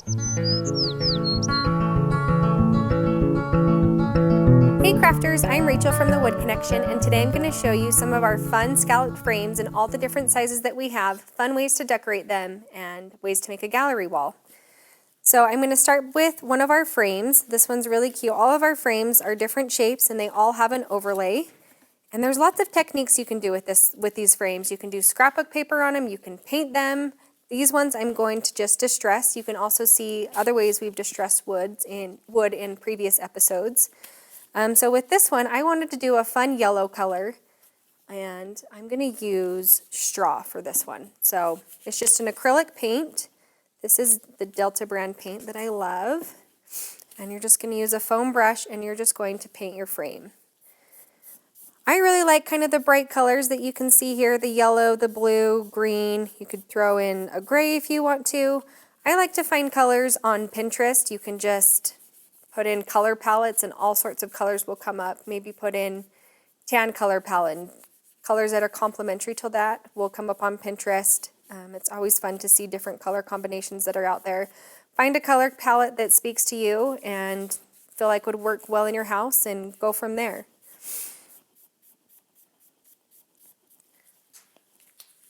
Hey crafters, I'm Rachel from The Wood Connection, and today I'm going to show you some of our fun scalloped frames and all the different sizes that we have, fun ways to decorate them, and ways to make a gallery wall. So I'm going to start with one of our frames. This one's really cute. All of our frames are different shapes and they all have an overlay. And there's lots of techniques you can do with these frames. You can do scrapbook paper on them, you can paint them. These ones I'm going to just distress. You can also see other ways we've distressed wood in previous episodes. So with this one, I wanted to do a fun yellow color, and I'm going to use straw for this one. So it's just an acrylic paint. This is the Delta brand paint that I love. And you're just going to use a foam brush, and you're just going to paint your frame. I really like kind of the bright colors that you can see here, the yellow, the blue, green. You could throw in a gray if you want to. I like to find colors on Pinterest. You can just put in color palettes and all sorts of colors will come up. Maybe put in tan color palette and colors that are complementary to that will come up on Pinterest. It's always fun to see different color combinations that are out there. Find a color palette that speaks to you and feel like would work well in your house and go from there.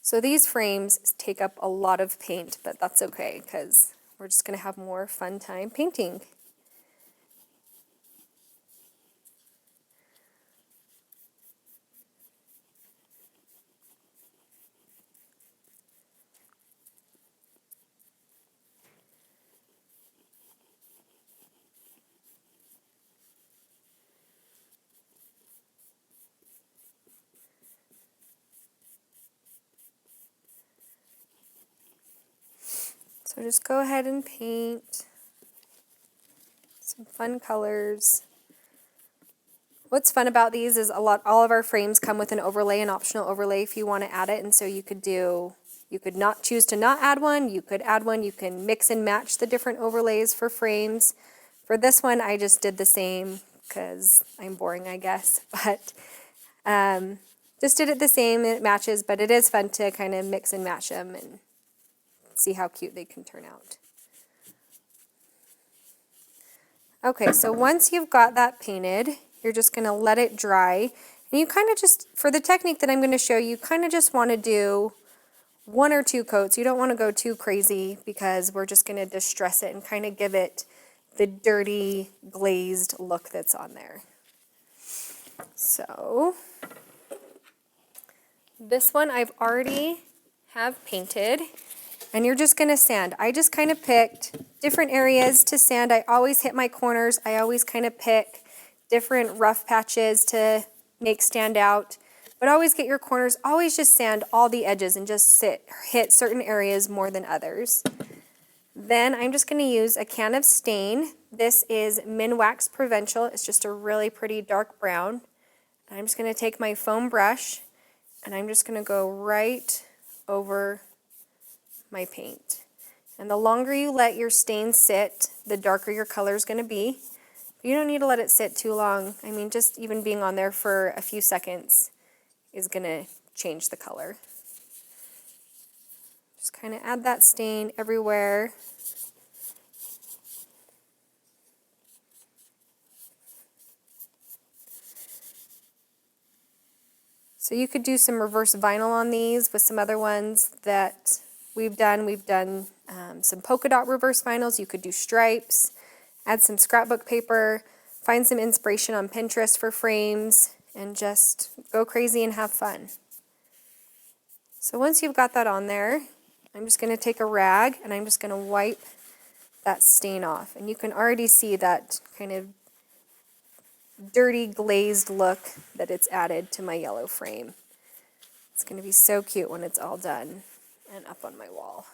So these frames take up a lot of paint, but that's okay because we're just going to have more fun time painting. So just go ahead and paint some fun colors. What's fun about these is all of our frames come with an overlay, an optional overlay if you want to add it, and so you could not choose to not add one, you could add one, you can mix and match the different overlays for frames. For this one, I just did the same because I'm boring, I guess, but just did it the same, it matches, but it is fun to kind of mix and match them and see how cute they can turn out. Okay, so once you've got that painted, you're just going to let it dry. And you kind of just, for the technique that I'm going to show you, kind of just want to do 1 or 2 coats. You don't want to go too crazy because we're just going to distress it and kind of give it the dirty, glazed look that's on there. So this one I've already have painted. And you're just going to sand. I just kind of picked different areas to sand. I always hit my corners. I always kind of pick different rough patches to make stand out. But always get your corners. Always just sand all the edges and just hit certain areas more than others. Then I'm just going to use a can of stain. This is Minwax Provincial. It's just a really pretty dark brown. I'm just going to take my foam brush and I'm just going to go right over my paint. And the longer you let your stain sit, the darker your color is going to be. You don't need to let it sit too long. I mean, just even being on there for a few seconds is going to change the color. Just kind of add that stain everywhere. So you could do some reverse vinyl on these with some other ones that we've done some polka dot reverse vinyls. You could do stripes, add some scrapbook paper, find some inspiration on Pinterest for frames, and just go crazy and have fun. So once you've got that on there, I'm just going to take a rag and I'm just going to wipe that stain off. And you can already see that kind of dirty glazed look that it's added to my yellow frame. It's going to be so cute when it's all done and up on my wall.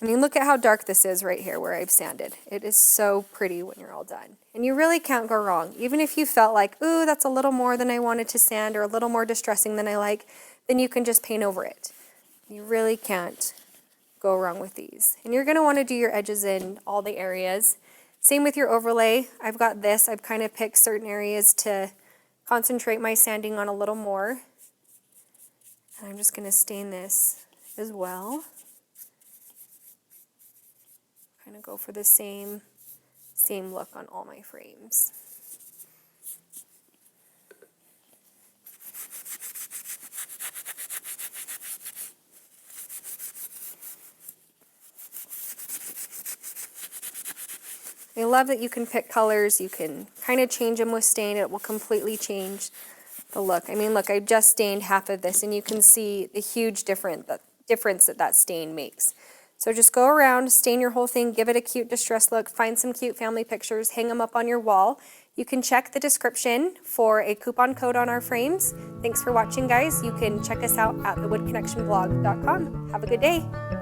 I mean, look at how dark this is right here where I've sanded. It is so pretty when you're all done. And you really can't go wrong. Even if you felt like, ooh, that's a little more than I wanted to sand or a little more distressing than I like, then you can just paint over it. You really can't go wrong with these. And you're going to want to do your edges in all the areas. Same with your overlay. I've got this. I've kind of picked certain areas to concentrate my sanding on a little more. And I'm just going to stain this as well. kind of go for the same look on all my frames. I love that you can pick colors, you can kind of change them with stain, it will completely change the look. I mean, look, I just stained half of this and you can see the huge difference that stain makes. So just go around, stain your whole thing, give it a cute distress look, find some cute family pictures, hang them up on your wall. You can check the description for a coupon code on our frames. Thanks for watching, guys. You can check us out at thewoodconnectionblog.com. Have a good day.